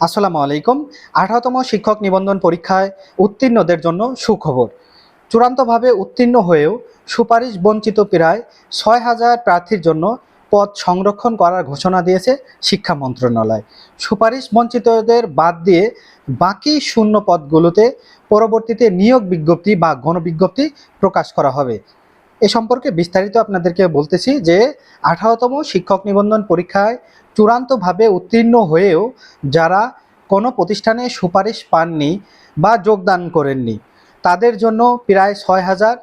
আসসালামু আলাইকুম। 18তম শিক্ষক নিবন্ধন পরীক্ষায় উত্তীর্ণদের জন্য সুখবর। চূড়ান্তভাবে উত্তীর্ণ হয়েও সুপারিশ বঞ্চিত প্রায় ৬,০০০ প্রার্থীর জন্য পদ সংরক্ষণ করার ঘোষণা দিয়েছে শিক্ষা মন্ত্রণালয়। সুপারিশ বঞ্চিতদের বাদ দিয়ে বাকি শূন্য পদগুলোতে পরবর্তীতে নিয়োগ বিজ্ঞপ্তি বা গণবিজ্ঞপ্তি প্রকাশ করা হবে। এ সম্পর্কে বিস্তারিত আপনাদেরকে বলতেছি যে 18তম শিক্ষক নিবন্ধন পরীক্ষায় চূড়ান্তভাবে উত্তীর্ণ হয়েও যারা কোনো প্রতিষ্ঠানে সুপারিশ পাননি বা যোগদান করেননি তাদের জন্য প্রায় ৬,০০০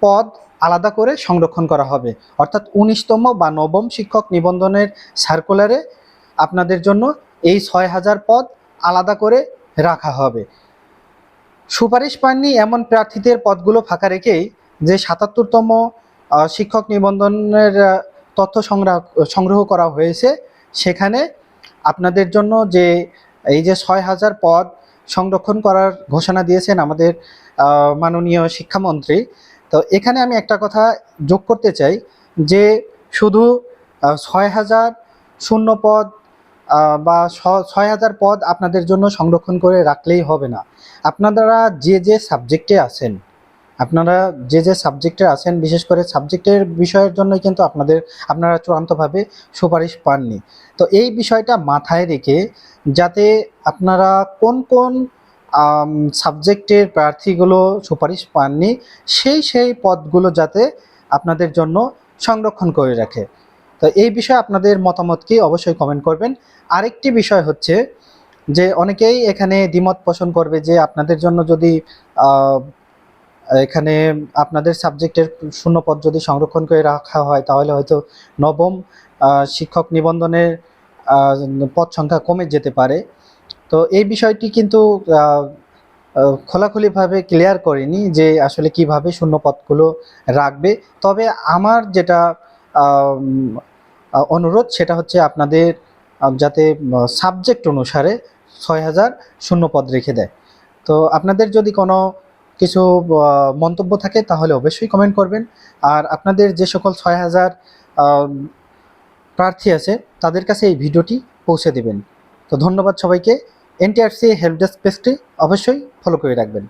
পদ আলাদা করে সংরক্ষণ করা হবে। অর্থাৎ ১৯তম বা নবম শিক্ষক নিবন্ধনের সার্কুলারে আপনাদের জন্য এই ৬,০০০ পদ আলাদা করে রাখা হবে। সুপারিশ পাননি এমন প্রার্থীদের পদগুলো ফাঁকা রেখেই যে ৭৭তম শিক্ষক নিবন্ধনের তথ্য সংগ্রহ করা হয়েছে, সেখানে আপনাদের জন্য যে এই যে ৬,০০০ পদ সংরক্ষণ করার ঘোষণা দিয়েছেন আমাদের মাননীয় শিক্ষামন্ত্রী। তো এখানে আমি একটা কথা যোগ করতে চাই যে শুধু ৬,০০০ শূন্য পদ বা ৬,০০০ পদ আপনাদের জন্য সংরক্ষণ করে রাখলেই হবে না। আপনারা যে সাবজেক্টে আছেন, বিশেষ করে সাবজেক্টের বিষয়ের জন্যই কিন্তু আপনারা চূড়ান্তভাবে সুপারিশ পাননি। তো এই বিষয়টা মাথায় রেখে যাতে আপনারা কোন কোন সাবজেক্টের প্রার্থীগুলো সুপারিশ পাননি সেই পদগুলো যাতে আপনাদের জন্য সংরক্ষণ করে রাখে। তো এই বিষয়ে আপনাদের মতামত কি অবশ্যই কমেন্ট করবেন। আরেকটি বিষয় হচ্ছে যে অনেকেই এখানে দ্বিমত পোষণ করবে যে আপনাদের জন্য যদি এখানে আপনাদের সাবজেক্টের শূন্য পদ যদি সংরক্ষণ করে রাখা হয় তাহলে হয়তো নবম শিক্ষক নিবন্ধনের পদ সংখ্যা কমে যেতে পারে। তো এই বিষয়টি কিন্তু খোলাখুলিভাবে ক্লিয়ার করেনি যে আসলে কিভাবে শূন্য পদগুলো রাখবে। তবে আমার যেটা অনুরোধ সেটা হচ্ছে আপনাদের যাতে সাবজেক্ট অনুসারে ৬,০০০ শূন্য পদ রেখে দেয়। তো আপনাদের যদি কোনো কিছু মন্তব্য থাকে তাহলে অবশ্যই কমেন্ট করবেন। আর আপনাদের যে সকল ৬,০০০ প্রার্থী আছে তাদের কাছে এই ভিডিওটি পৌঁছে দেবেন। তো ধন্যবাদ সবাইকে। এনটিআরসি হেল্প ডেস্ক পেজটি অবশ্যই ফলো করে রাখবেন।